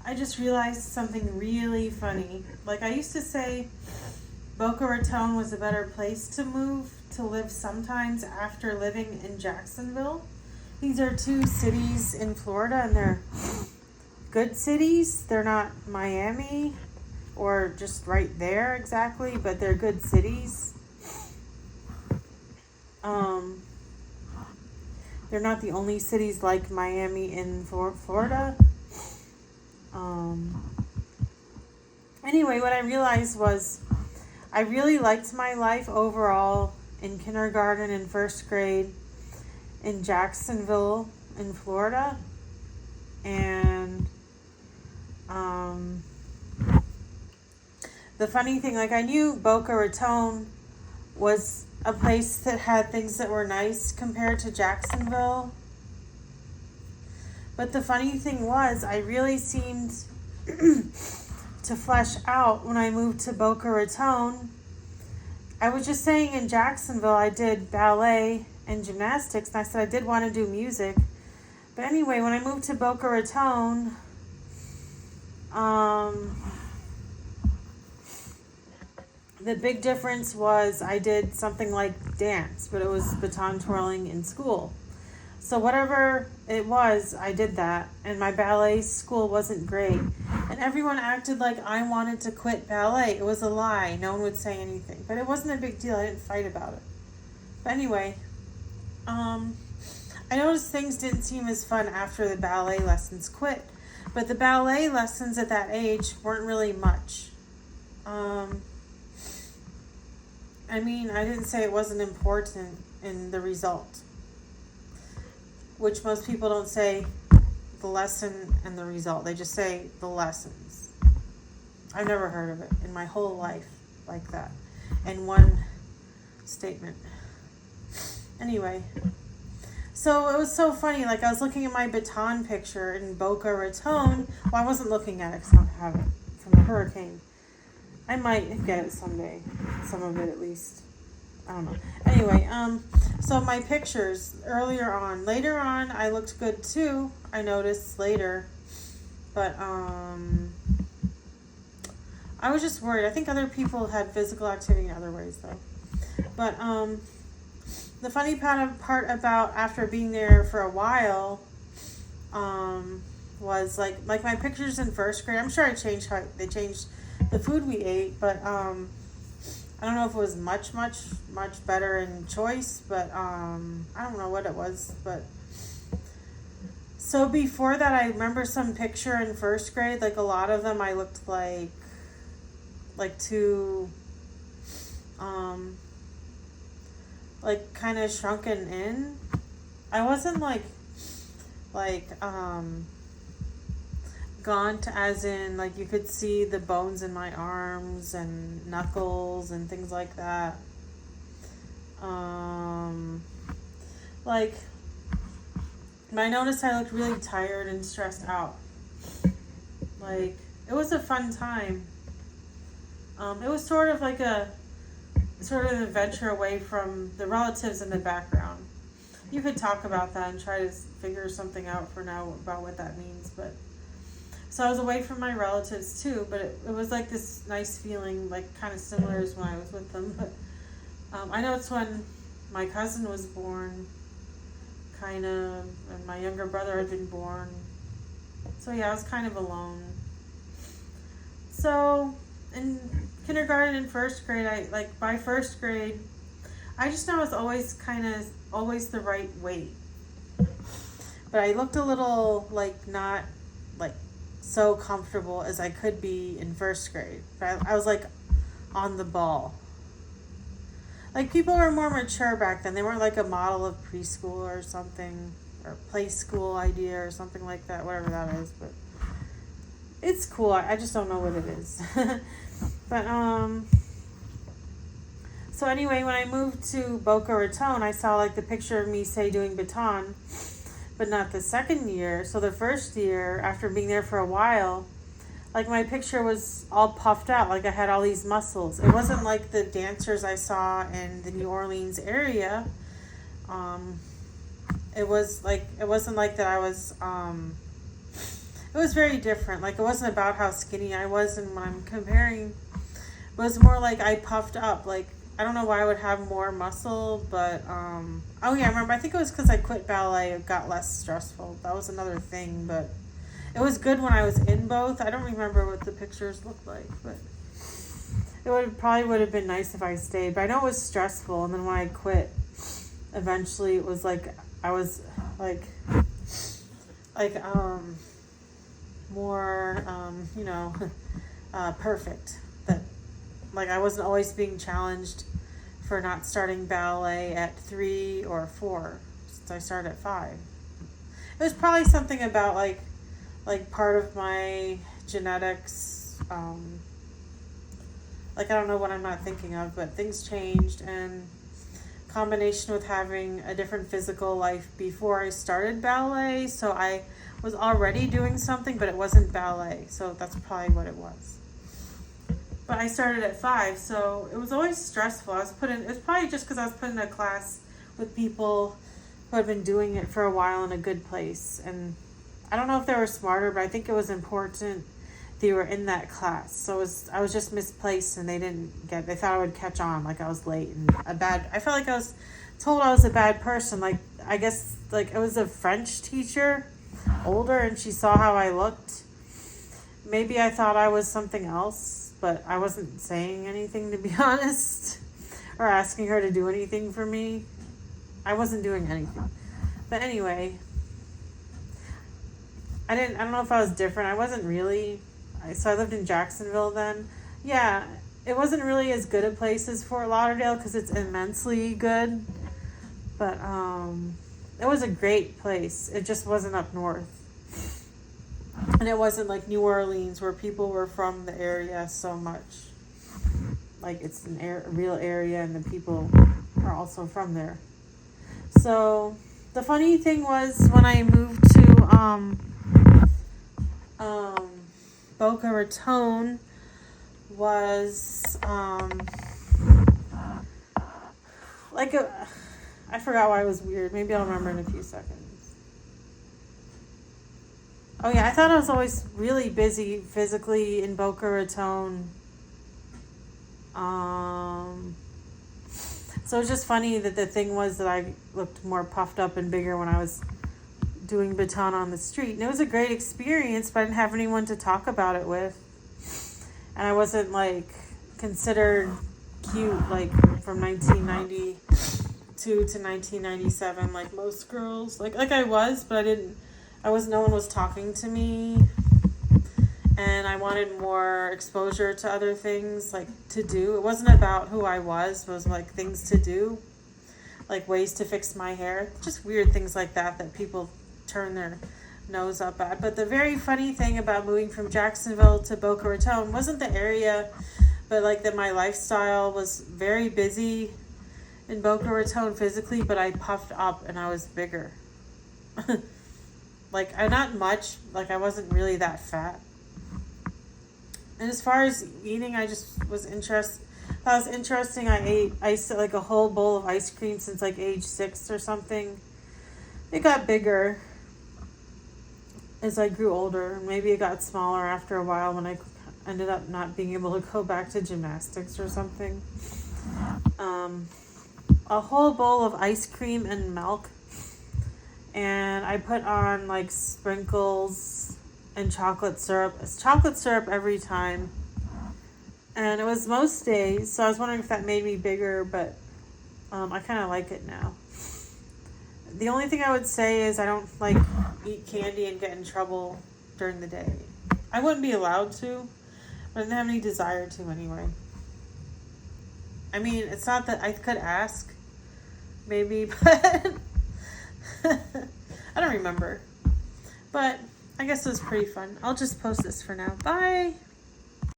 I just realized something really funny. Like, I used to say Boca Raton was a better place to move to live sometimes after living in Jacksonville. These are two cities in Florida, and they're good cities. They're not Miami or just right there exactly, but they're good cities. They're not the only cities like Miami in Florida. Anyway, what I realized was I really liked my life overall in kindergarten and first grade in Jacksonville in Florida. And the funny thing, like, I knew Boca Raton was a place that had things that were nice compared to Jacksonville. But the funny thing was, I really seemed to flesh out when I moved to Boca Raton. I was just saying in Jacksonville I did ballet and gymnastics, and I said I did want to do music. But anyway, when I moved to Boca Raton, the big difference was I did something like dance, but it was baton twirling in school. So whatever it was, I did that. And my ballet school wasn't great. And everyone acted like I wanted to quit ballet. It was a lie. No one would say anything. But it wasn't a big deal. I didn't fight about it. But anyway, I noticed things didn't seem as fun after the ballet lessons quit. But the ballet lessons at that age weren't really much. I mean, I didn't say it wasn't important in the result, which most people don't say the lesson and the result. They just say the lessons. I've never heard of it in my whole life like that in one statement. Anyway, so it was so funny. Like, I was looking at my baton picture in Boca Raton. Well, I wasn't looking at it because I don't have it from the hurricane. I might get it someday. Some of it at least. I don't know. Anyway, so my pictures later on, I looked good too. I noticed later. But, I was just worried. I think other people had physical activity in other ways though. But, the funny part about after being there for a while, was like my pictures in first grade. I'm sure they changed the food we ate, but I don't know if it was much better in choice, but I don't know what it was. But so before that, I remember some picture in first grade, like a lot of them I looked like too like kind of shrunken in. I wasn't like gaunt, as in like you could see the bones in my arms and knuckles and things like that. Like, I noticed I looked really tired and stressed out. Like, it was a fun time. It was sort of an adventure away from the relatives in the background. You could talk about that and try to figure something out for now about what that means, but so I was away from my relatives too, but it was like this nice feeling, like kind of similar as when I was with them. But I know it's when my cousin was born, kind of, and my younger brother had been born. So yeah, I was kind of alone. So in kindergarten and first grade, by first grade, I just know I was always the right weight. But I looked a little not so comfortable as I could be in first grade. But I was on the ball. Like, people were more mature back then. They weren't like a model of preschool or something, or play school idea or something like that, whatever that is. But it's cool. I just don't know what it is. But so anyway, when I moved to Boca Raton, I saw the picture of me, say, doing baton, but not the second year. So the first year, after being there for a while, my picture was all puffed out, I had all these muscles. It wasn't like the dancers I saw in the New Orleans area. It wasn't like that I was it was very different. Like, it wasn't about how skinny I was, and when I'm comparing, it was more like I puffed up. Like, I don't know why I would have more muscle, but, oh yeah, I remember, I think it was because I quit ballet, it got less stressful. That was another thing, but it was good when I was in both. I don't remember what the pictures looked like, but it probably would have been nice if I stayed, but I know it was stressful, and then when I quit, eventually it was like, I was like, more, perfect. That, like, I wasn't always being challenged for not starting ballet at 3 or 4, since I started at 5. It was probably something about, like part of my genetics, I don't know what I'm not thinking of, but things changed, and combination with having a different physical life before I started ballet, so I was already doing something, but it wasn't ballet, so that's probably what it was. But I started at 5, so it was always stressful. It was probably just because I was put in a class with people who had been doing it for a while in a good place, and I don't know if they were smarter, but I think it was important they were in that class. So I was just misplaced, and they thought I would catch on, like I was late and I felt like I was told I was a bad person. Like, I guess, like, it was a French teacher, older, and she saw how I looked. Maybe I thought I was something else, but I wasn't saying anything, to be honest, or asking her to do anything for me. I wasn't doing anything. But anyway, I don't know if I was different. I wasn't really. So I lived in Jacksonville then. Yeah, it wasn't really as good a place as Fort Lauderdale because it's immensely good. But it was a great place. It just wasn't up north. And it wasn't like New Orleans where people were from the area so much. Like, it's a real area, and the people are also from there. So the funny thing was, when I moved to Boca Raton, was I forgot why it was weird. Maybe I'll remember in a few seconds. Oh yeah, I thought I was always really busy physically in Boca Raton. So it's just funny that the thing was that I looked more puffed up and bigger when I was doing baton on the street. And it was a great experience, but I didn't have anyone to talk about it with. And I wasn't, like, considered cute, like, from 1992 to 1997, like most girls. Like I was, but no one was talking to me. And I wanted more exposure to other things, like, to do. It wasn't about who I was. It was, like, things to do. Like, ways to fix my hair. Just weird things like that people turn their nose up at. But the very funny thing about moving from Jacksonville to Boca Raton wasn't the area, but, like, that my lifestyle was very busy in Boca Raton physically, but I puffed up and I was bigger. Like, not much. Like, I wasn't really that fat. And as far as eating, I just was interested. That was interesting. I ate like a whole bowl of ice cream since like age 6 or something. It got bigger as I grew older. Maybe it got smaller after a while when I ended up not being able to go back to gymnastics or something. A whole bowl of ice cream and milk. And I put on like sprinkles and chocolate syrup. It's chocolate syrup every time. And it was most days, so I was wondering if that made me bigger, but I kind of like it now. The only thing I would say is I don't like eat candy and get in trouble during the day. I wouldn't be allowed to, but I didn't have any desire to anyway. I mean, it's not that I could ask, maybe, but I don't remember. But I guess it was pretty fun. I'll just post this for now. Bye!